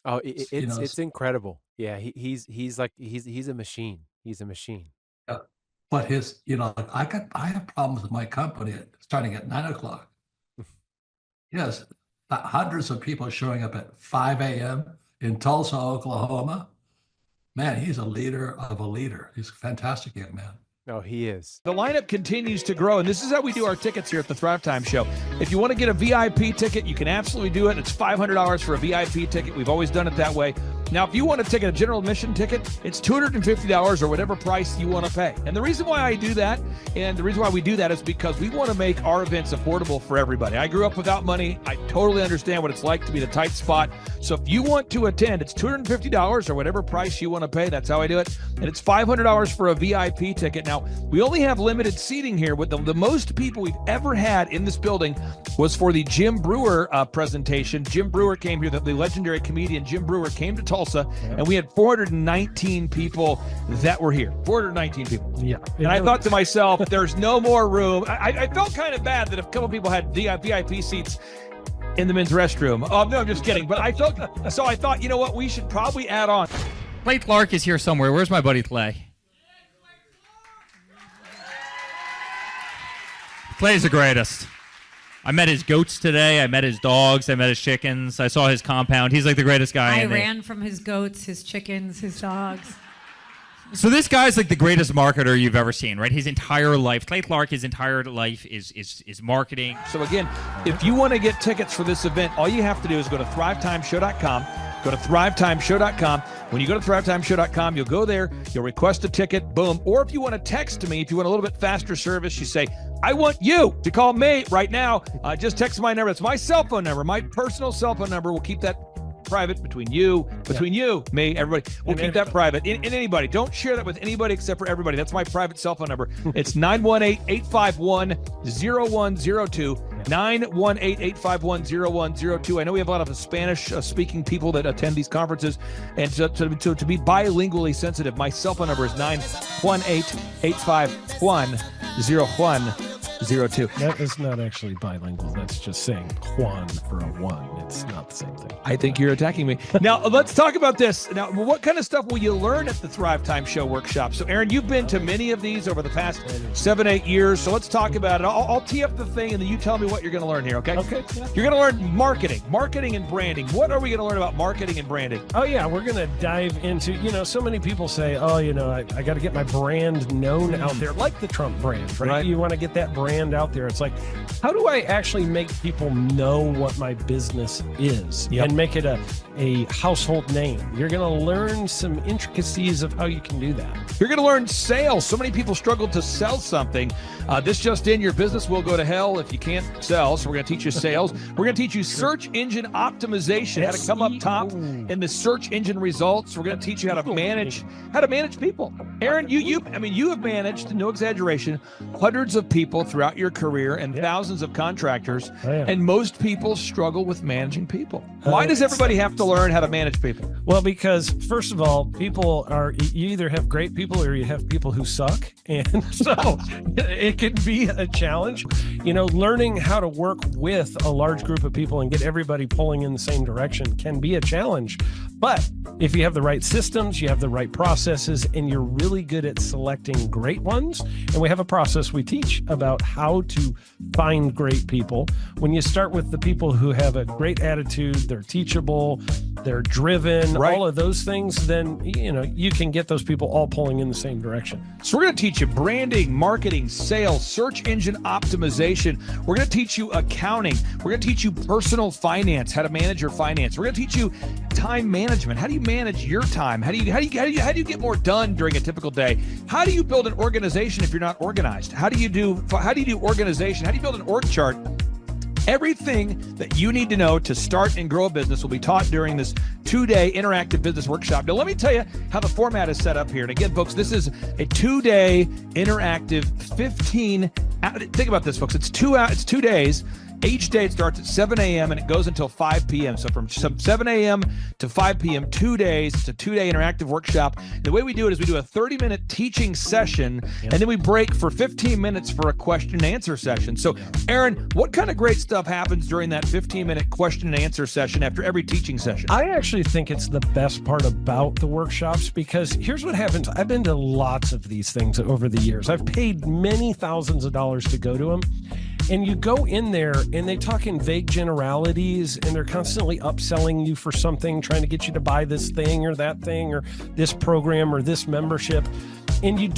Oh, it's incredible. Yeah, he's a machine. He's a machine. Yeah. But I have problems with my company starting at 9 o'clock. Yes, hundreds of people showing up at 5 a.m. in Tulsa, Oklahoma. Man, he's a leader of a leader. He's a fantastic young man. Oh, he is. The lineup continues to grow, and this is how we do our tickets here at the Thrivetime Show. If you want to get a VIP ticket, you can absolutely do it. It's $500 for a VIP ticket. We've always done it that way. Now, if you want to take a general admission ticket, it's $250 or whatever price you want to pay. And the reason why I do that, and the reason why we do that, is because we want to make our events affordable for everybody. I grew up without money. I totally understand what it's like to be in a tight spot. So if you want to attend, it's $250 or whatever price you want to pay. That's how I do it. And it's $500 for a VIP ticket. Now, we only have limited seating here. With the most people we've ever had in this building was for the Jim Brewer presentation. Jim Brewer came here, the legendary comedian Jim Brewer came to Tulsa, and we had 419 people that were here. 419 people. Yeah. And I thought to myself, there's no more room. I felt kind of bad that a couple people had VIP seats in the men's restroom. Oh, no, I'm just kidding. But I thought, you know what, we should probably add on. Clay Clark is here somewhere. Where's my buddy Clay? Clay's the greatest. I met his goats today. I met his dogs. I met his chickens. I saw his compound. He's like the greatest guy. I ran from his goats, his chickens, his dogs. So this guy's like the greatest marketer you've ever seen, right? His entire life, Clay Clark, his entire life is marketing. So again, if you want to get tickets for this event, all you have to do is go to thrivetimeshow.com. Go to thrivetimeshow.com. When you go to thrivetimeshow.com, you'll go there, you'll request a ticket, boom. Or if you want to text me, if you want a little bit faster service, you say, I want you to call me right now. Just text my number. It's my cell phone number, my personal cell phone number. We'll keep that private between you, me, everybody. We'll keep that private. And anybody. Don't share that with anybody except for everybody. That's my private cell phone number. It's 918-851-0102. 918-851-0102. I know we have a lot of Spanish-speaking people that attend these conferences, and to be bilingually sensitive, my cell phone number is 918-851-0102. That is not actually bilingual. That's just saying Juan for a one. It's not the same thing. I think you're attacking me. Now, let's talk about this. Now, what kind of stuff will you learn at the Thrivetime Show workshop? So, Aaron, you've been to many of these over the past 7-8 years. So let's talk about it. I'll tee up the thing, and then you tell me what you're going to learn here, okay? Okay. You're going to learn marketing and branding. What are we going to learn about marketing and branding? Oh, yeah. We're going to dive into, so many people say, I got to get my brand known out there, like the Trump brand, right? You want to get that brand out there. It's like, how do I actually make people know what my business is and make it a household name? You're going to learn some intricacies of how you can do that. You're going to learn sales. So many people struggle to sell something. This just in, your business will go to hell if you can't sell. So we're going to teach you sales. We're going to teach you search engine optimization, how to come up top in the search engine results. We're going to teach you how to manage people. Aaron, you have managed, no exaggeration, hundreds of people throughout your career and thousands of contractors. And most people struggle with managing people. Why does everybody have to learn how to manage people? Well, because first of all, you either have great people or you have people who suck. And so it can be a challenge. Learning how to work with a large group of people and get everybody pulling in the same direction can be a challenge. But if you have the right systems, you have the right processes, and you're really good at selecting great ones, and we have a process we teach about how to find great people. When you start with the people who have a great attitude, they're teachable, they're driven, all of those things, then you can get those people all pulling in the same direction. So we're going to teach you branding, marketing, sales, search engine optimization. We're going to teach you accounting. We're going to teach you personal finance, how to manage your finance. We're going to teach you time management. How do you manage your time? How do you get more done during a typical day? How do you build an organization if you're not organized? How do you do organization? How do you build an org chart? Everything that you need to know to start and grow a business will be taught during this 2-day interactive business workshop. Now, let me tell you how the format is set up here. And again, folks, this is a 2-day interactive 15. Think about this, folks. It's 2 days. Each day it starts at 7 a.m. and it goes until 5 p.m. So from 7 a.m. to 5 p.m., 2 days. It's a 2-day interactive workshop. The way we do it is we do a 30-minute teaching session, and then we break for 15 minutes for a question and answer session. So, Aaron, what kind of great stuff happens during that 15-minute question and answer session after every teaching session? I actually think it's the best part about the workshops, because here's what happens. I've been to lots of these things over the years. I've paid many thousands of dollars to go to them. And you go in there and they talk in vague generalities, and they're constantly upselling you for something, trying to get you to buy this thing or that thing or this program or this membership. And you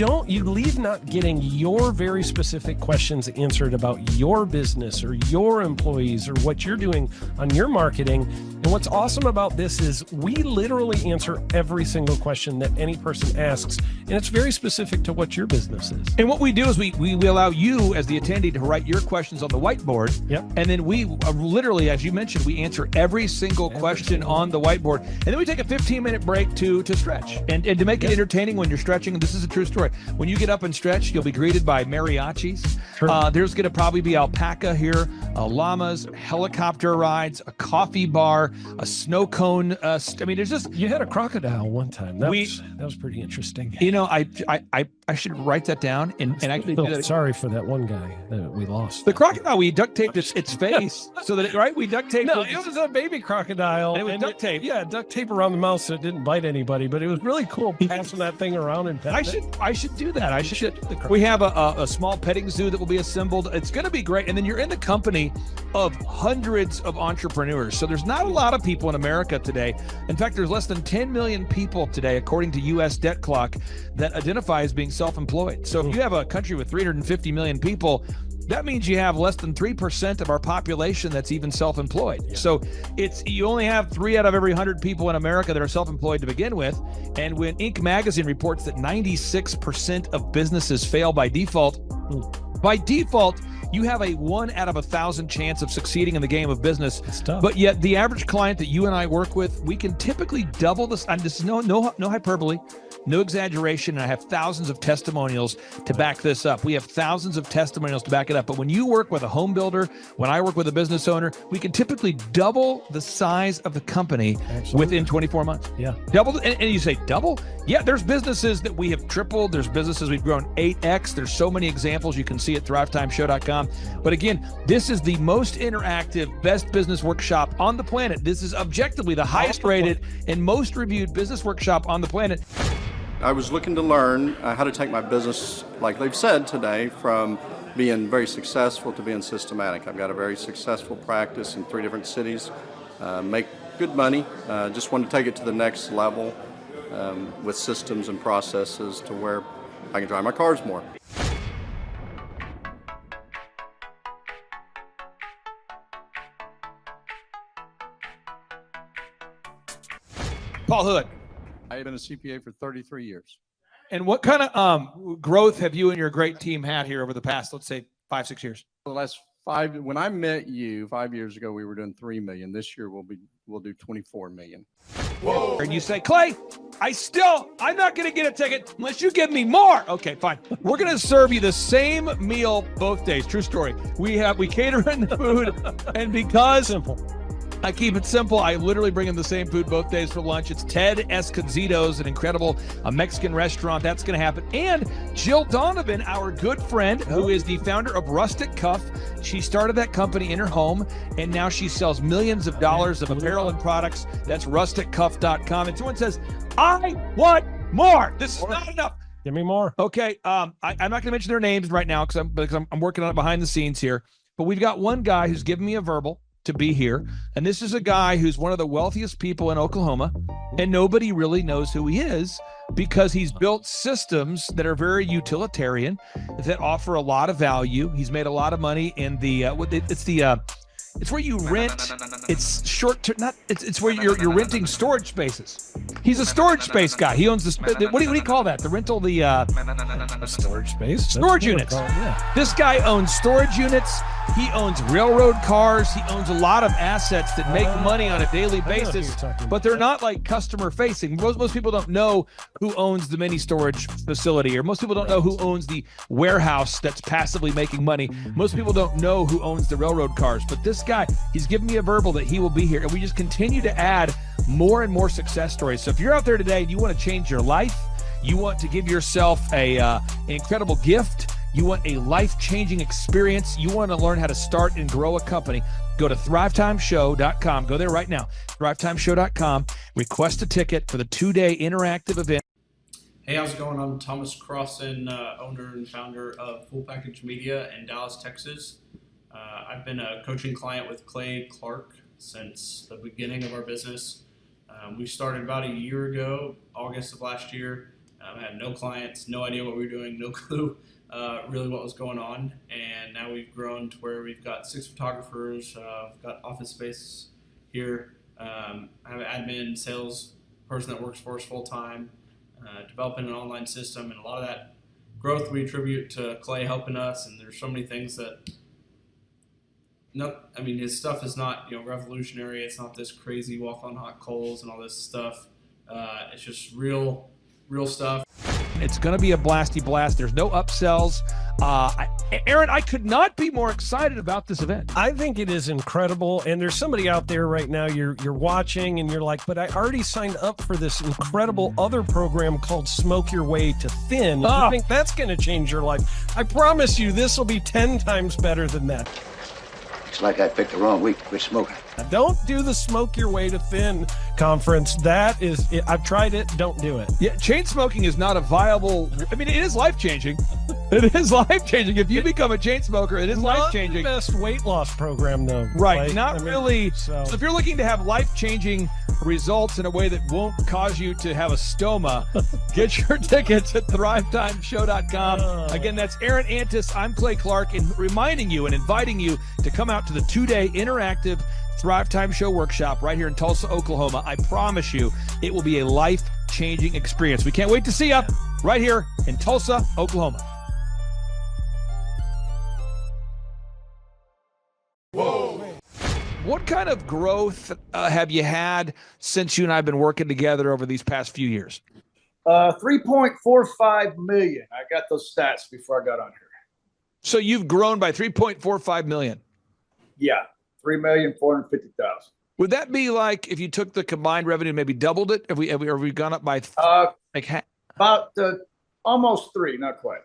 leave not getting your very specific questions answered about your business or your employees or what you're doing on your marketing. And what's awesome about this is we literally answer every single question that any person asks, and it's very specific to what your business is. And what we do is we allow you as the attendee to write your questions on the whiteboard. Yep. And then we literally, as you mentioned, we answer every single question on the whiteboard. And then we take a 15-minute break to stretch and to make it entertaining when you're stretching. And this is a true story. When you get up and stretch, you'll be greeted by mariachis. Sure. There's going to probably be alpaca here, llamas, helicopter rides, a coffee bar, a snow cone. I mean, there's just... You had a crocodile one time. That was pretty interesting. You know, I should write that down and actually do that. Sorry for that one guy that we lost. The crocodile, we duct taped its face so that, right? We duct taped. No, it was a baby crocodile. And it was duct tape. Yeah, duct tape around the mouth so it didn't bite anybody, but it was really cool passing that thing around and I should do that. I should. We have a small petting zoo that will be assembled. It's going to be great. And then you're in the company of hundreds of entrepreneurs. So there's not a lot of people in America today. In fact, there's less than 10 million people today, according to U.S. Debt Clock, that identify as being self-employed. So if you have a country with 350 million people, that means you have less than 3% of our population that's even self-employed. Yeah. So you only have 3 out of every 100 people in America that are self-employed to begin with. And when Inc. magazine reports that 96% of businesses fail by default, you have a 1 out of 1,000 chance of succeeding in the game of business. But yet the average client that you and I work with, we can typically double this. And this is no hyperbole, no exaggeration. And I have thousands of testimonials to back this up. We have thousands of testimonials to back it up. But when you work with a home builder, when I work with a business owner, we can typically double the size of the company within 24 months. Yeah. Double. And you say double? Yeah, there's businesses that we have tripled. There's businesses we've grown 8x. There's so many examples you can see at thrivetimeshow.com. But again, this is the most interactive, best business workshop on the planet. This is objectively the highest rated and most reviewed business workshop on the planet. I was looking to learn how to take my business, like they've said today, from being very successful to being systematic. I've got a very successful practice in 3 different cities, make good money, just want to take it to the next level with systems and processes to where I can drive my cars more. Paul Hood. I have been a CPA for 33 years. And what kind of growth have you and your great team had here over the past, let's say, 5-6 years? For the last 5, when I met you 5 years ago, we were doing 3 million. This year we'll do 24 million. Whoa! And you say, Clay, I'm not going to get a ticket unless you give me more. Okay, fine. We're going to serve you the same meal both days. True story. We cater in the food, and because I keep it simple, I literally bring in the same food both days for lunch. It's Ted Escondido's, an incredible Mexican restaurant. That's going to happen. And Jill Donovan, our good friend, who is the founder of Rustic Cuff. She started that company in her home, and now she sells millions of dollars of apparel and products. That's rusticcuff.com. And someone says, I want more. This is not enough. Give me more. Okay. I'm not going to mention their names right now because I'm working on it behind the scenes here. But we've got one guy who's given me a verbal to be here. And this is a guy who's one of the wealthiest people in Oklahoma, and nobody really knows who he is because he's built systems that are very utilitarian, that offer a lot of value. He's made a lot of money in it's where you rent. It's short term. It's where you're renting storage spaces. He's a storage space guy. He owns what do you call that? The rental, storage space. Storage units. This guy owns storage units. He owns railroad cars. He owns a lot of assets that make money on a daily basis, but they're not like customer facing. Most people don't know who owns the mini storage facility, or most people don't know who owns the warehouse that's passively making money. Most people don't know who owns the railroad cars, but this guy, he's given me a verbal that he will be here, and we just continue to add more and more success stories. So if you're out there today and you want to change your life, you want to give yourself an incredible gift, you want a life-changing experience, you want to learn how to start and grow a company, go to thrivetimeshow.com. Go there right now, thrivetimeshow.com. Request a ticket for the 2-day interactive event. Hey, how's it going? I'm Thomas Crossan, owner and founder of Full Package Media in Dallas, Texas. I've been a coaching client with Clay Clark since the beginning of our business. We started about a year ago, August of last year. I had no clients, no idea what we were doing, no clue really what was going on. And now we've grown to where we've got 6 photographers, we've got office space here, I have an admin sales person that works for us full time, developing an online system, and a lot of that growth we attribute to Clay helping us. And there's so many things that, his stuff is not revolutionary. It's not this crazy walk on hot coals and all this stuff. It's just real stuff. It's going to be a blasty blast. There's no upsells. Aaron, I could not be more excited about this event. I think it is incredible. And there's somebody out there right now, you're watching and you're like, but I already signed up for this incredible other program called Smoke Your Way to Thin. I think that's going to change your life. I promise you, this will be 10 times better than that. It's like I picked the wrong week to quit smoking. Don't do the Smoke Your Way to Thin conference. I've tried it. Don't do it. Yeah, chain smoking is not a viable. It is life-changing. It is life-changing. If you become a chain smoker, it is life-changing. Not the best weight loss program, though. Right, really. So if you're looking to have life-changing results in a way that won't cause you to have a stoma, get your tickets at thrivetimeshow.com. Again, that's Aaron Antis. I'm Clay Clark, and reminding you and inviting you to come out to the 2-day interactive Thrivetime Show workshop right here in Tulsa, Oklahoma. I promise you, it will be a life-changing experience. We can't wait to see you right here in Tulsa, Oklahoma. Whoa! What kind of growth have you since you and I have been working together over these past few years? 3.45 million. I got those stats before I got on here. So you've grown by 3.45 million. Yeah, 3,450,000. Would that be like if you took the combined revenue, maybe doubled it? Have we gone up by about almost 3, not quite.